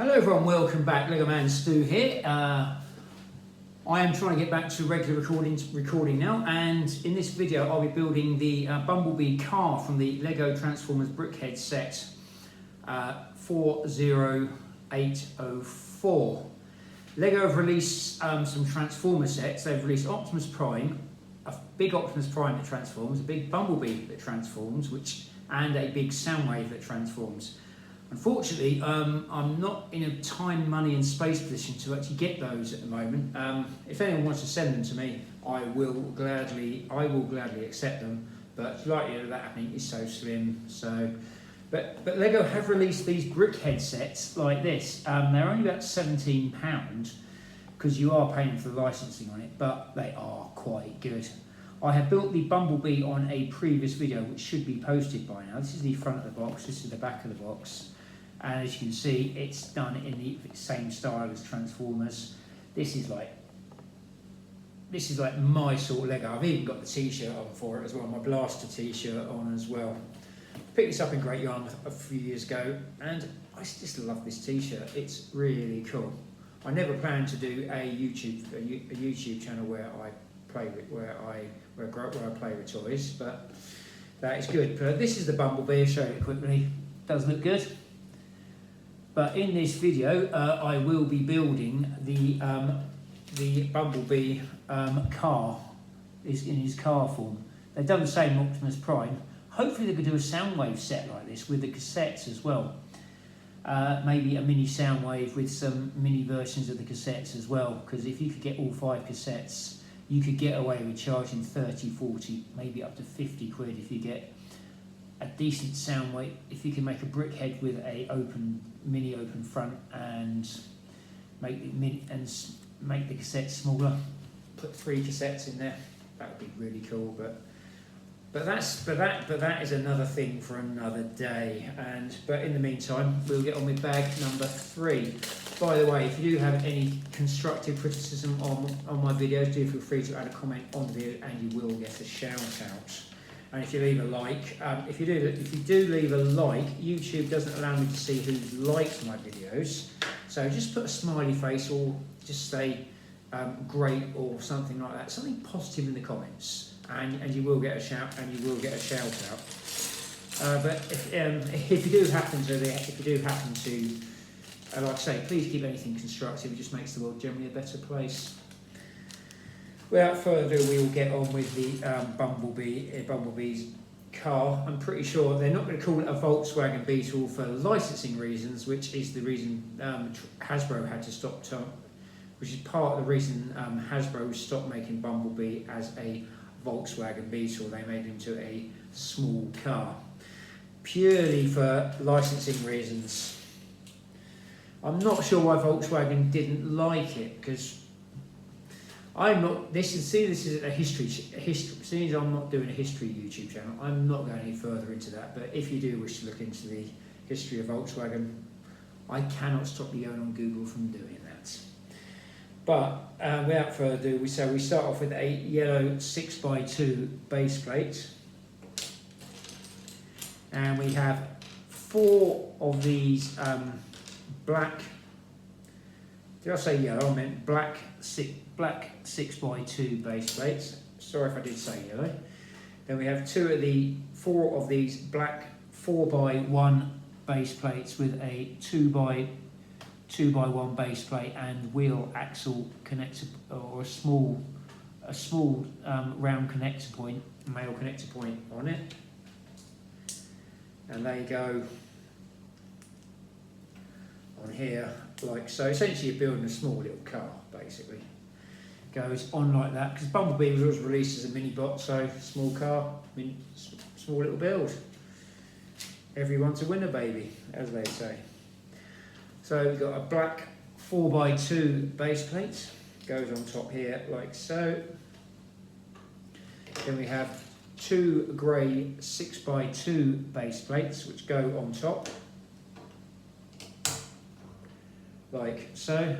Hello everyone, welcome back. Lego Man Stu here. I am trying to get back to regular recording now, and in this video I'll be building the Bumblebee car from the Lego Transformers Brickheadz set 40804. Lego have released some Transformer sets. They've released Optimus Prime, a big Optimus Prime that transforms, a big Bumblebee that transforms, and a big Soundwave that transforms. Unfortunately, I'm not in a time, money and space position to actually get those at the moment. If anyone wants to send them to me, I will gladly accept them, but the likelihood of that happening is so slim. But Lego have released these Brickheadz sets like this. They're only about £17 because you are paying for the licensing on it, but they are quite good. I have built the Bumblebee on a previous video which should be posted by now. This is the front of the box, this is the back of the box. And as you can see, it's done in the same style as Transformers. This is like my sort of Lego. I've even got the t-shirt on for it as well, my Blaster t-shirt on as well. Picked this up in Great Yarmouth a few years ago, and I just love this t-shirt. It's really cool. I never planned to do a YouTube channel where I play with toys, but that is good. But this is the Bumblebee. I'll show it quickly. Does look good. But in this video, I will be building the Bumblebee car. Is in his car form. They've done the same Optimus Prime. Hopefully they could do a Soundwave set like this with the cassettes as well. Maybe a mini Soundwave with some mini versions of the cassettes as well. Because if you could get all 5 cassettes, you could get away with charging 30, 40, maybe up to 50 quid if you get a decent Soundwave. If you can make a Brickhead with a mini open front and make the cassettes smaller, put 3 cassettes in there, that would be really cool. But that is another thing for another day. But in the meantime, we'll get on with bag number 3. By the way, if you do have any constructive criticism on my videos, do feel free to add a comment on the video, and you will get a shout out. And if you leave a like, if you do leave a like, YouTube doesn't allow me to see who's liked my videos. So just put a smiley face, or just say great or something like that, something positive in the comments, and you will get a shout out. But if you do happen to, like I say, please keep anything constructive. It just makes the world generally a better place. Without further ado, we will get on with the Bumblebee's car. I'm pretty sure they're not going to call it a Volkswagen Beetle for licensing reasons, which is the reason Hasbro had to stop, which is part of the reason Hasbro stopped making Bumblebee as a Volkswagen Beetle. They made him to a small car, purely for licensing reasons. I'm not sure why Volkswagen didn't like it, because I'm not. This is a history. Seeing as I'm not doing a history YouTube channel, I'm not going any further into that. But if you do wish to look into the history of Volkswagen, I cannot stop you going on Google from doing that. But without further ado, we start off with a yellow 6x2 base plate, and we have 4 of these black. Did I say yellow? I meant black 6x2 base plates. Sorry if I did say yellow. Then we have 4 of these black 4x1 base plates with a 2x1 base plate and wheel axle connector, or a small round connector point, male connector point on it. And they go on here like so. Essentially you're building a small little car, basically. Goes on like that, because Bumblebee was released as a mini bot, so small car, small little build. Everyone's a winner, baby, as they say. So we've got a black 4x2 base plate, goes on top here like so. Then we have 2 grey 6x2 base plates which go on top like so.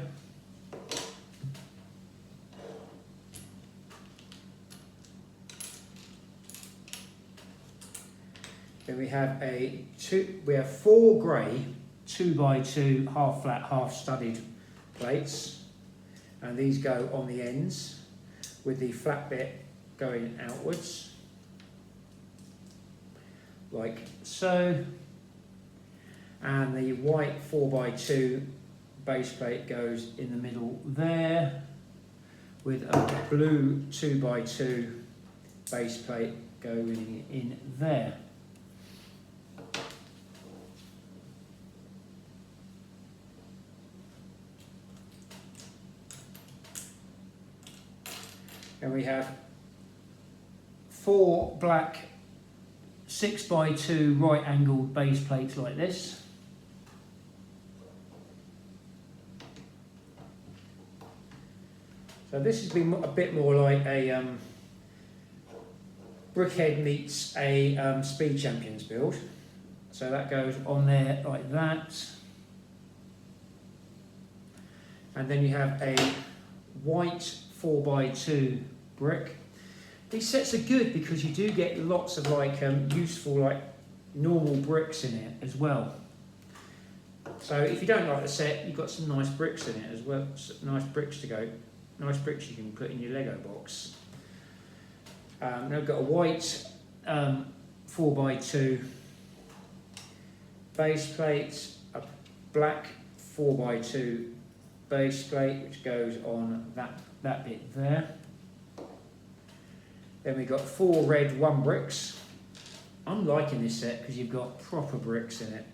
Then we have 4 grey 2x2 half flat, half studded plates, and these go on the ends with the flat bit going outwards, like so. And the white 4x2 base plate goes in the middle there, with a blue 2x2 base plate going in there. And we have 4 black 6x2 right angled base plates like this. So this has been a bit more like a Brickhead meets a Speed Champions build. So that goes on there like that. And then you have a white 4x2 brick. These sets are good because you do get lots of like useful like normal bricks in it as well. So if you don't like the set, you've got some nice bricks in it as well. Nice bricks you can put in your Lego box. Now we've got a white 4x2 base plate, a black 4x2 base plate which goes on that bit there. Then we've got 4 red 1 bricks. I'm liking this set because you've got proper bricks in it.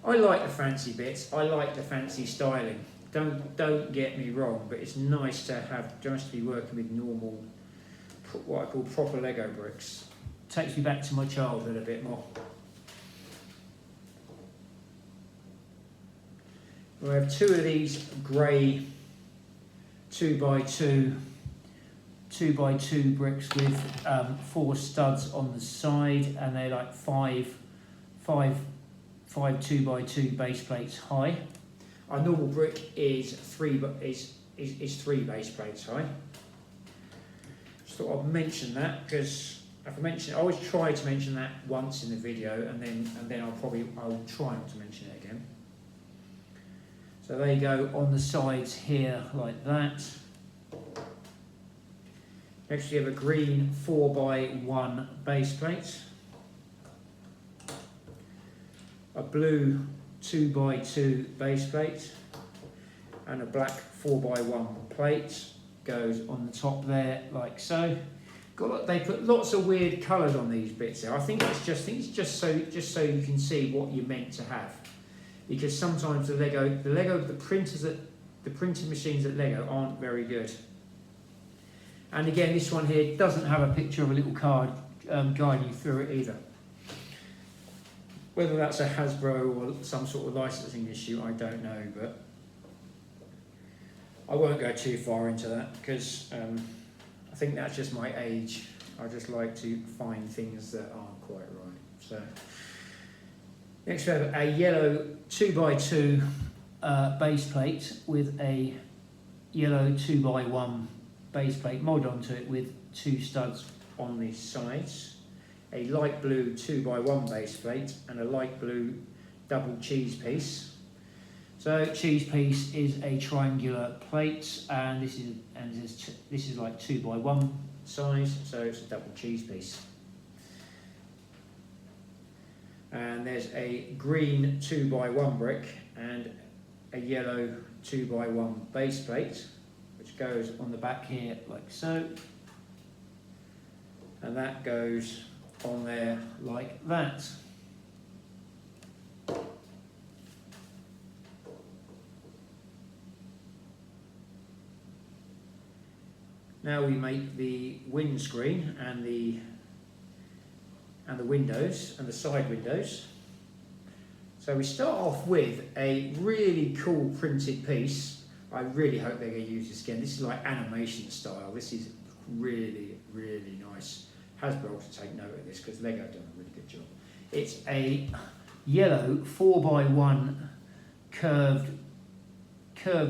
I like the fancy bits, I like the fancy styling. Don't get me wrong, but it's nice to be working with normal, what I call proper Lego bricks. Takes me back to my childhood a bit more. We have 2 of these grey 2x2 bricks with 4 studs on the side, and they're like 5 2x2 base plates high. Our normal brick is 3 base plates high. Just thought I'd mention that because I always try to mention that once in the video, and then I'll try not to mention it again. So they go on the sides here like that. Next we have a green 4x1 base plate, a blue 2x2 base plate, and a black 4x1 plate goes on the top there like so. They put lots of weird colours on these bits there. I think it's just so you can see what you're meant to have, because sometimes the printing machines at Lego aren't very good. And again, this one here doesn't have a picture of a little card guiding you through it either. Whether that's a Hasbro or some sort of licensing issue, I don't know, but I won't go too far into that because I think that's just my age. I just like to find things that aren't quite right. So next we have a yellow 2x2 base plate with a yellow 2x1 base plate molded onto it with 2 studs on the sides, a light blue 2x1 base plate, and a light blue double cheese piece. So cheese piece is a triangular plate, and this is like 2x1 size, so it's a double cheese piece. And there's a green 2x1 brick and a yellow 2x1 base plate, which goes on the back here like so, and that goes on there like that. Now we make the windscreen and the windows and the side windows. So we start off with a really cool printed piece. I really hope they're going to use this again. This is like animation style. This is really, really nice. Hasbro ought to take note of this because Lego have done a really good job. It's a yellow 4x1 curved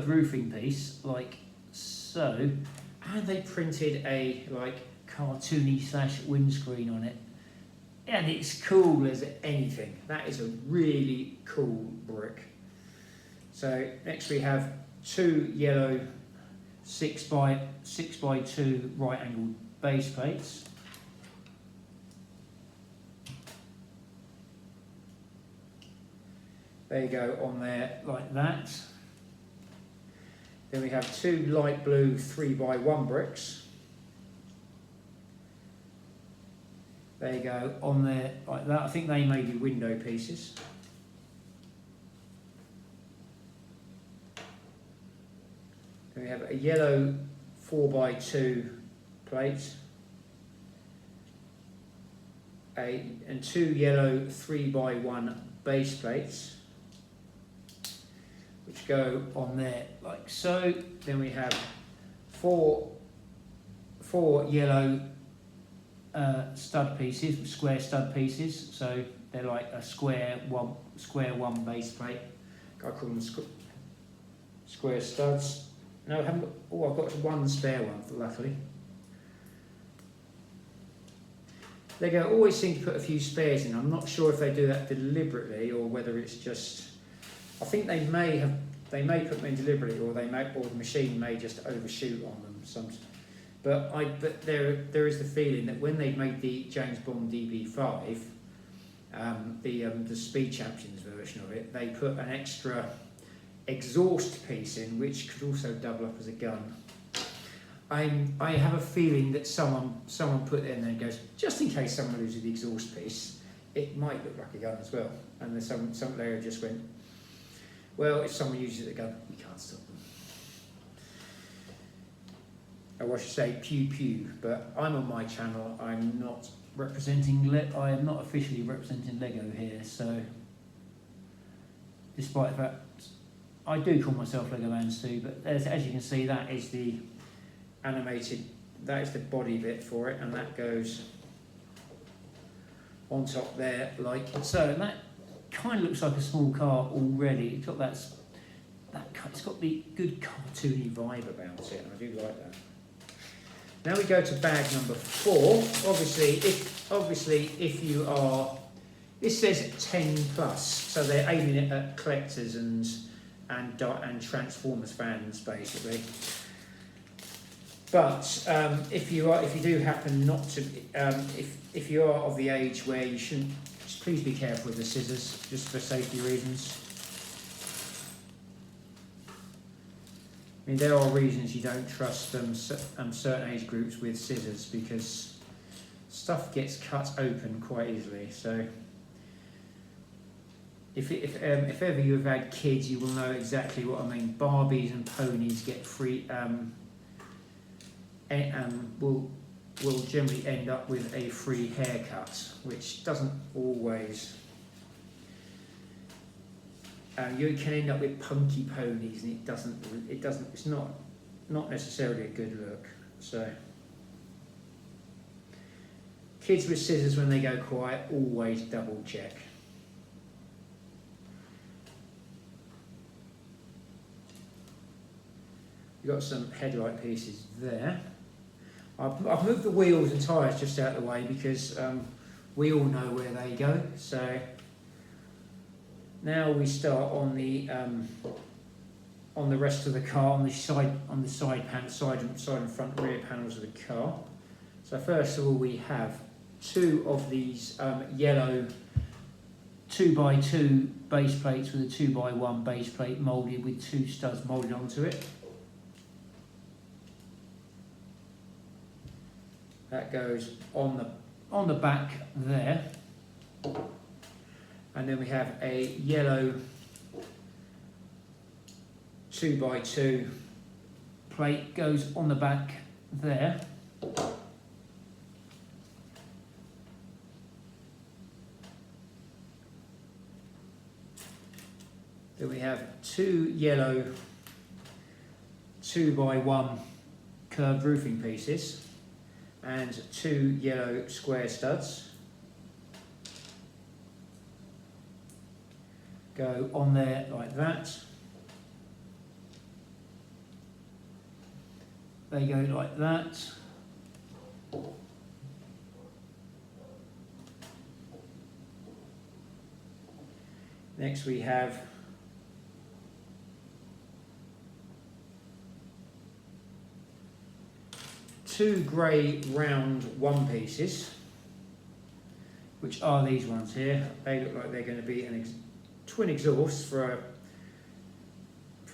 roofing piece like so, and they printed a like cartoony / windscreen on it. and it's cool as anything. That is a really cool brick. So next we have 2 yellow 6x2 right angled base plates. There you go, on there like that. Then we have 2 light blue 3x1 bricks. There you go, on there like that. I think they may be window pieces. Then we have a yellow 4x2 plate. And 2 yellow 3x1 base plates, which go on there like so. Then we have four yellow stud pieces, square stud pieces. So they're like a square one base plate. I call them square studs. No, I haven't. Oh, I've got one spare one, luckily. Lego always seem to put a few spares in. I'm not sure if they do that deliberately or whether it's just. I think they may put them in deliberately, or the machine may just overshoot on them. But there is the feeling that when they made the James Bond DB5, the Speed Champions version of it, they put an extra exhaust piece in, which could also double up as a gun. I have a feeling that someone put it in there and goes, just in case someone loses the exhaust piece, it might look like a gun as well. And then some layer just went, well, if someone uses a gun, we can't stop them. Or I should say pew pew, but I'm on my channel. I'm not representing. I am not officially representing Lego here. So, despite the fact I do call myself Lego Man Stu, but as you can see, that is the animated. That is the body bit for it, and that goes on top there like so. And that kind of looks like a small car already. It's got it's got the good cartoony vibe about it. I do like that. Now we go to bag number 4. Obviously, if you are, this says 10 plus, so they're aiming it at collectors and Transformers fans basically. But if you do happen not to, if you are of the age where you shouldn't, just please be careful with the scissors, just for safety reasons. I mean, there are reasons you don't trust certain age groups with scissors, because stuff gets cut open quite easily. So if ever you have had kids, you will know exactly what I mean. Barbies and ponies get free. Will generally end up with a free haircut, which doesn't always. You can end up with punky ponies, and it's not necessarily a good look. So kids with scissors, when they go quiet, always double check. You've got some headlight pieces there. I've moved the wheels and tyres just out of the way because we all know where they go. So now we start on the rest of the car, on the side and front rear panels of the car. So first of all, we have 2 of these yellow 2x2 base plates with a 2x1 base plate moulded with 2 studs moulded onto it. That goes on the back there. And then we have a yellow 2x2 plate goes on the back there. Then we have 2 yellow 2x1 curved roofing pieces and 2 yellow square studs. Go on there like that. They go like that. Next we have two grey round one pieces, which are these ones here. They look like they're going to be twin exhausts for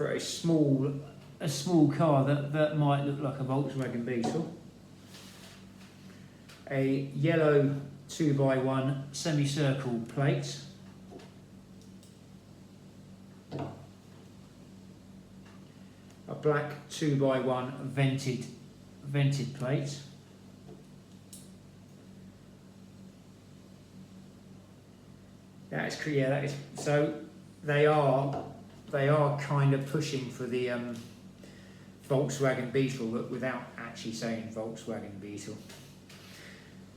a small car that might look like a Volkswagen Beetle. A yellow 2x1 semicircle plate. A black 2x1 vented plate. That is so they are kind of pushing for the Volkswagen Beetle, but without actually saying Volkswagen Beetle.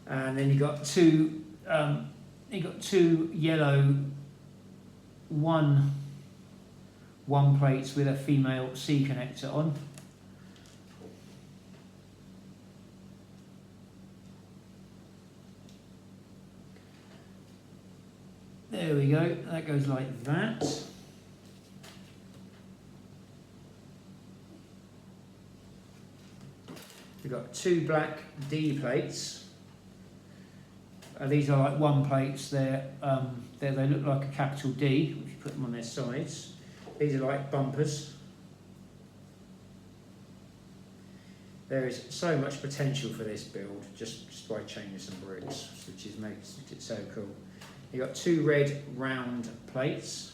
And then you got two yellow one plates with a female C connector on. There we go, that goes like that. We've got two black D plates. These are like one plates, they look like a capital D if you put them on their sides. These are like bumpers. There is so much potential for this build just by changing some bricks, which makes it so cool. You've got two red round plates.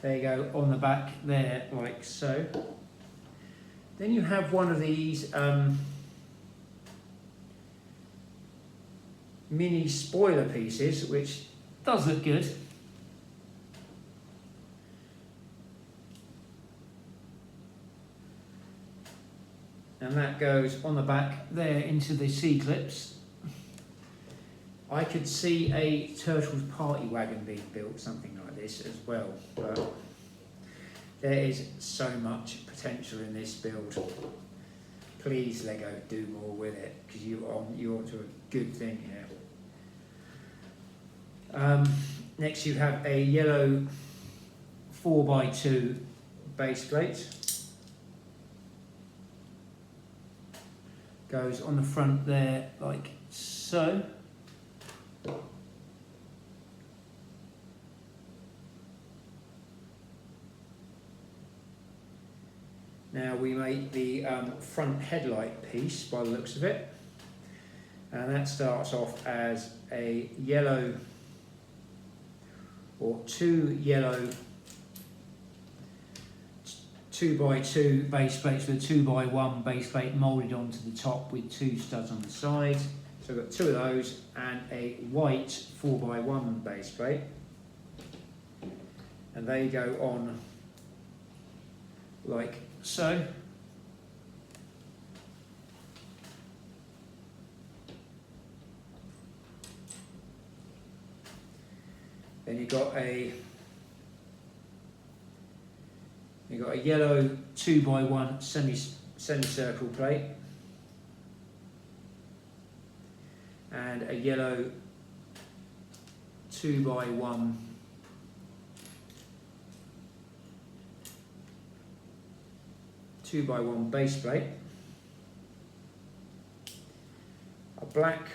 There you go, on the back there, like so. Then you have one of these mini spoiler pieces, which does look good. And that goes on the back there into the C-clips. I could see a Turtles party wagon being built, something like this as well. But there is so much potential in this build. Please, Lego, do more with it, because you're onto a good thing here. Next you have a yellow 4x2 base plate. Goes on the front there like so. Now we make the front headlight piece by the looks of it, and that starts off as a yellow or two yellow 2x2 base plates with a 2x1 base plate moulded onto the top with two studs on the side. So I've got two of those and a white 4x1 base plate, and they go on like so. Then you've got a yellow 2x1 semicircle plate and a yellow 2x1 base plate, a black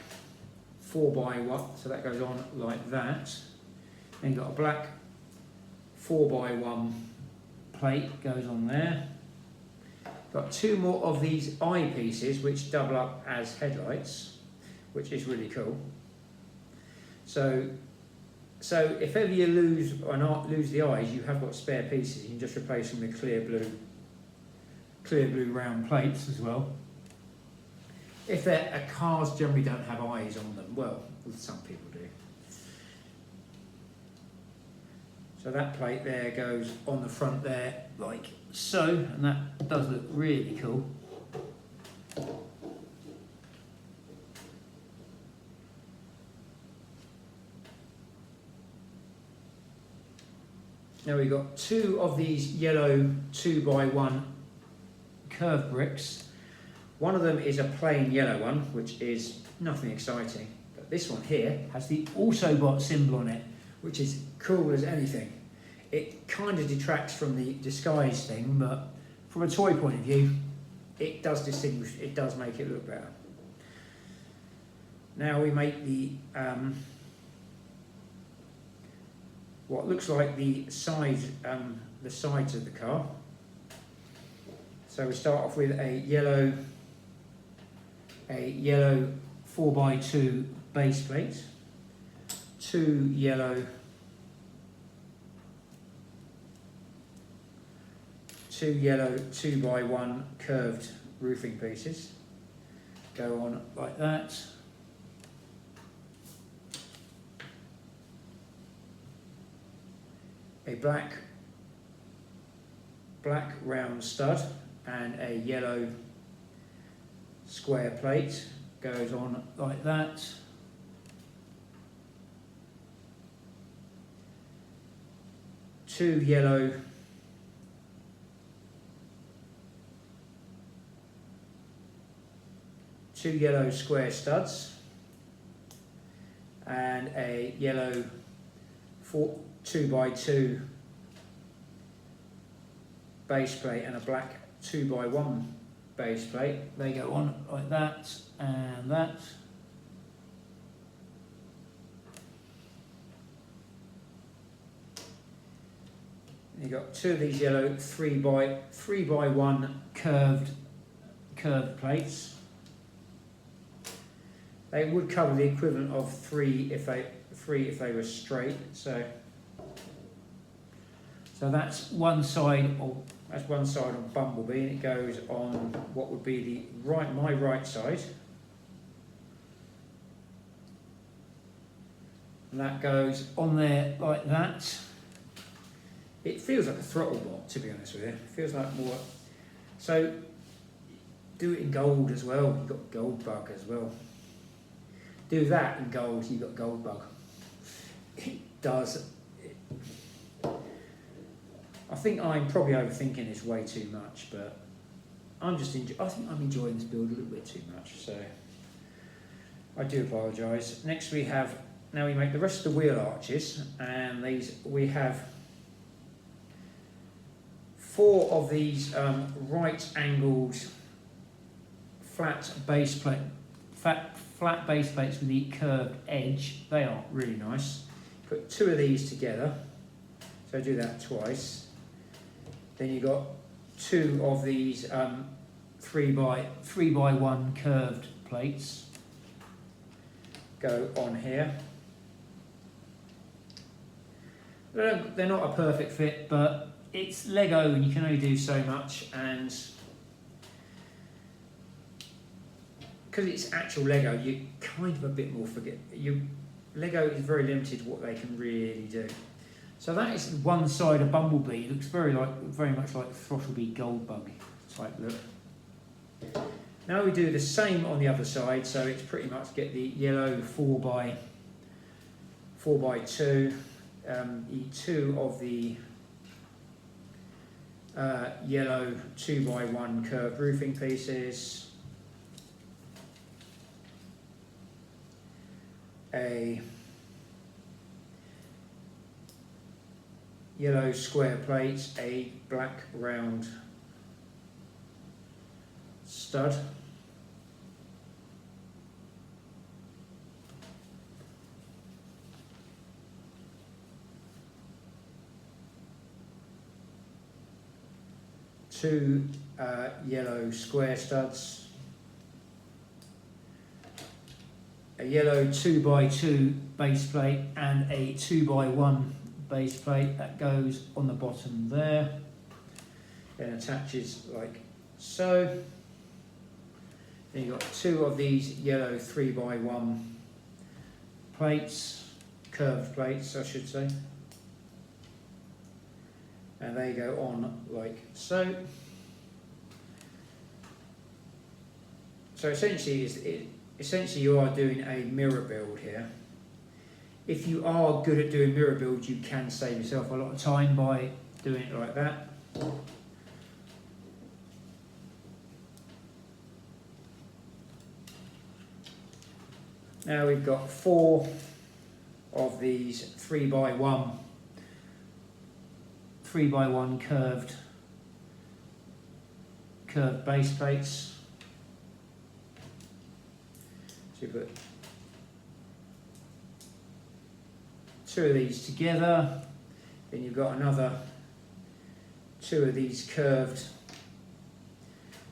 4x1, so that goes on like that. Then you've got a black 4x1 plate goes on there. Got two more of these eye pieces which double up as headlights, which is really cool. So if ever you lose the eyes, you have got spare pieces. You can just replace them with clear blue round plates as well. If cars generally don't have eyes on them, well, some people do. So that plate there goes on the front there like so, and that does look really cool. Now we've got two of these yellow 2x1 curved bricks, One of them is a plain yellow one, which is nothing exciting. But this one here has the Autobot symbol on it, which is cool as anything. It kind of detracts from the disguise thing, but from a toy point of view, it does distinguish, it does make it look better. Now we make the what looks like the sides of the car. So we start off with a yellow 4x2 base plate, two yellow 2x1 curved roofing pieces go on like that. A black round stud and a yellow square plate goes on like that. Two yellow square studs and a yellow 2x2 base plate and a black 2x1 base plate. They go on like that and that. You've got two of these yellow 3x1 curved plates. They would cover the equivalent of three if they were straight. So that's one side of Bumblebee, and it goes on what would be my right side, and that goes on there like that. It feels like a throttle bot, to be honest with you. It feels like more. So do it in gold as well. You've got gold bug as well. Do that in gold, you've got gold bug. It does. I think I'm probably overthinking this way too much, but I think I'm enjoying this build a little bit too much, so I do apologise. Next we make the rest of the wheel arches, and we have 4 of these right-angled flat base plates with the curved edge. They are really nice. Put 2 of these together, so do that twice. Then you've got 2 of these 3x1 curved plates go on here. They're not a perfect fit, but it's Lego and you can only do so much, and because it's actual Lego, you kind of a bit more Lego is very limited what they can really do. So that is one side of Bumblebee. It looks very much like Throttlebee Goldbug type look. Now we do the same on the other side, so it's pretty much get the yellow 4x2, 2 of the yellow 2x1 curved roofing pieces, a yellow square plate, a black round stud, two yellow square studs, a yellow 2x2 base plate and a 2x1 base plate that goes on the bottom there and attaches like so. Then you've got 2 of these yellow 3x1 plates, curved plates I should say, and they go on like so. So essentially you are doing a mirror build here. If you are good at doing mirror builds, you can save yourself a lot of time by doing it like that. Now we've got 4 of these 3x1 curved base plates. So you put 2 of these together, then you've got another 2 of these curved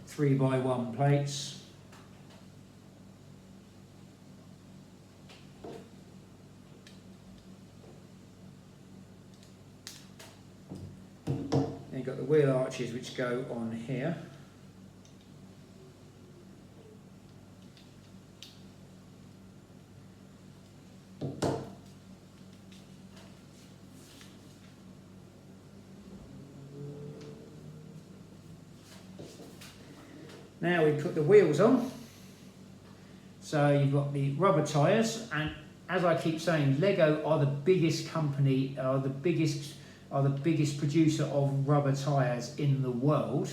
3x1 plates. Then you've got the wheel arches which go on here. Now we put the wheels on. So you've got the rubber tyres, and as I keep saying, Lego are the biggest company, are the biggest producer of rubber tyres in the world,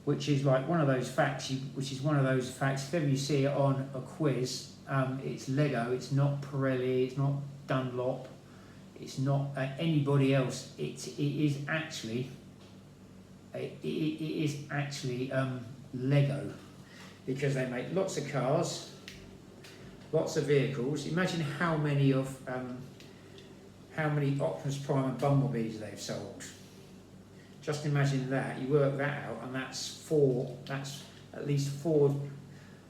which is like one of those facts. If ever you see it on a quiz, it's Lego. It's not Pirelli. It's not Dunlop. It's not anybody else. It is actually Lego, because they make lots of cars, lots of vehicles. Imagine how many Optimus Prime and Bumblebees they've sold. Just imagine that. You work that out, and that's at least 4.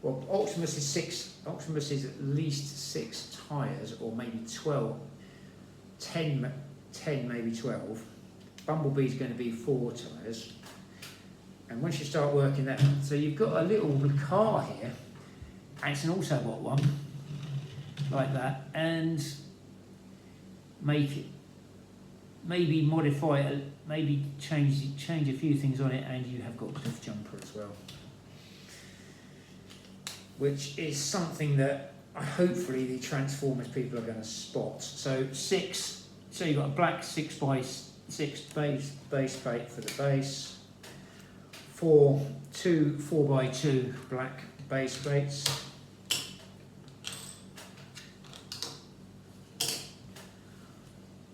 Well, Optimus is at least 6 tyres, or maybe 12, 10 maybe 12. Bumblebee's going to be 4 tyres. And once you start working that, so you've got a little car here, and it's an Autobot one, like that, and make it, maybe modify it, maybe change a few things on it, and you have got Cliff Jumper as well, which is something that hopefully the Transformers people are going to spot. So you've got a black 6x6 base plate for the base, 2 4x2 black base plates,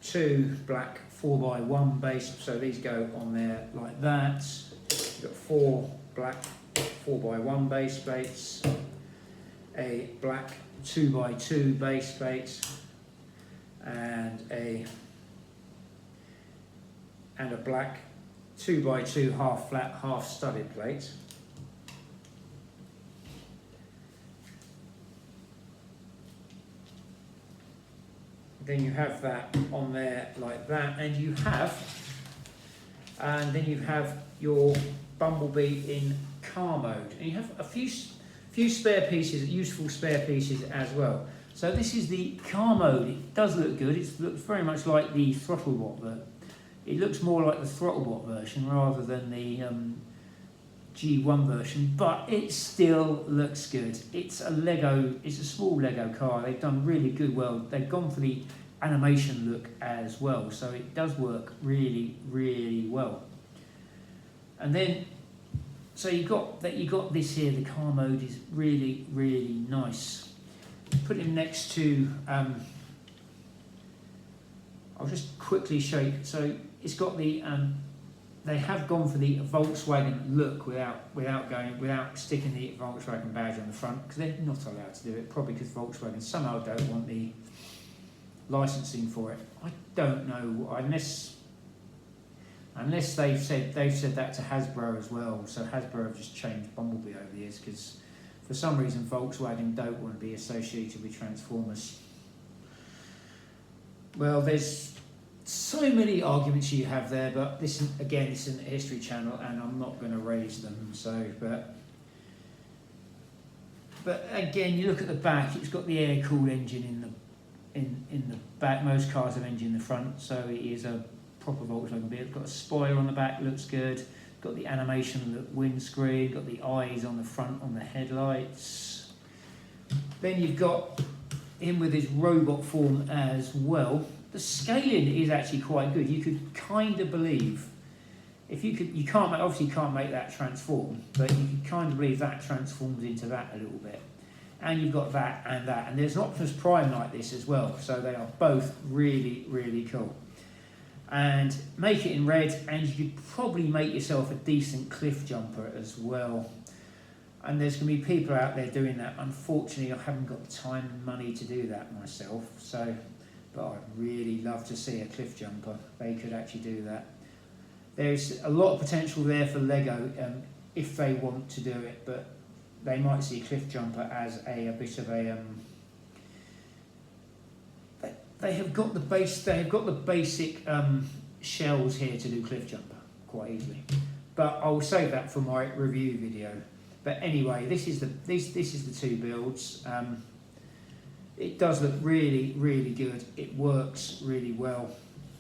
2 black 4x1 base, so these go on there like that. You've got 4 black 4x1 base plates, a black 2x2 base plate, and a black 2x2 half flat, half studded plate. Then you have that on there like that, and then you have your Bumblebee in car mode, and you have a few spare pieces, useful spare pieces as well. So this is the car mode. It does look good. It looks very much like the Throttlebot, but it looks more like the Throttlebot version rather than the G1 version, but it still looks good. It's a small Lego car. They've done really good. Well, they've gone for the animation look as well, so it does work really, really well. And then, so you got this here. The car mode is really, really nice. Put him next to. I'll just quickly show you. So it's got the. They have gone for the Volkswagen look without sticking the Volkswagen badge on the front, because they're not allowed to do it. Probably because Volkswagen somehow don't want the licensing for it. I don't know, unless they've said that to Hasbro as well. So Hasbro have just changed Bumblebee over the years because for some reason Volkswagen don't want to be associated with Transformers. Well, there's so many arguments you have there, but this isn't a history channel, and I'm not going to raise them. So, but again, you look at the back. It's got the air-cooled engine in the back. Most cars have engine in the front, so it is a proper Volkswagen vehicle. It's got a spoiler on the back, looks good. Got the animation windscreen. Got the eyes on the front on the headlights. Then you've got him with his robot form as well. The scaling is actually quite good. You could kind of believe, obviously you can't make that transform, but you could kind of believe that transforms into that a little bit. and you've got that, and there's an Optimus Prime like this as well, so they are both really, really cool. And make it in red, and you could probably make yourself a decent cliff jumper as well. And there's going to be people out there doing that. Unfortunately, I haven't got the time and money to do that myself, so, but I'd really love to see a cliff jumper. They could actually do that. There's a lot of potential there for Lego if they want to do it, but they might see cliff jumper as a bit of a they have got the basic shells here to do cliff jumper quite easily, but I'll save that for my review video. But anyway, this is the two builds. It does look really, really good. It works really well.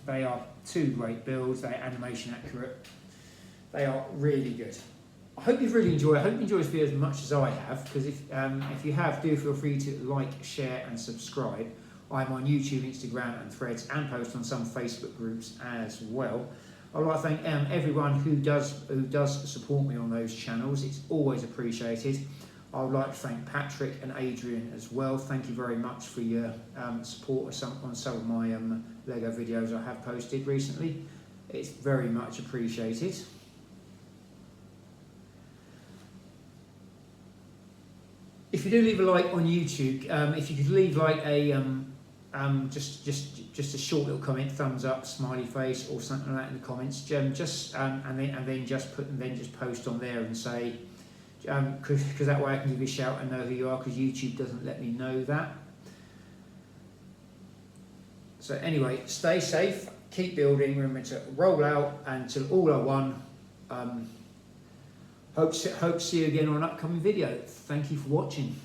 They are two great builds. They're animation accurate. They are really good. I hope you've really enjoyed it. I hope you enjoyed this video as much as I have, because if you have, do feel free to like, share and subscribe. I'm on YouTube, Instagram and Threads, and post on some Facebook groups as well. I'd like to thank everyone who does support me on those channels. It's always appreciated. I would like to thank Patrick and Adrian as well. Thank you very much for your support on some of my Lego videos I have posted recently. It's very much appreciated. If you do leave a like on YouTube, if you could leave like a just a short little comment, thumbs up, smiley face, or something like that in the comments, and then just post on there and say, because that way I can give you a shout and know who you are, because YouTube doesn't let me know that. So anyway, stay safe, keep building. Remember to roll out until all are one. Hope to see you again on an upcoming video. Thank you for watching.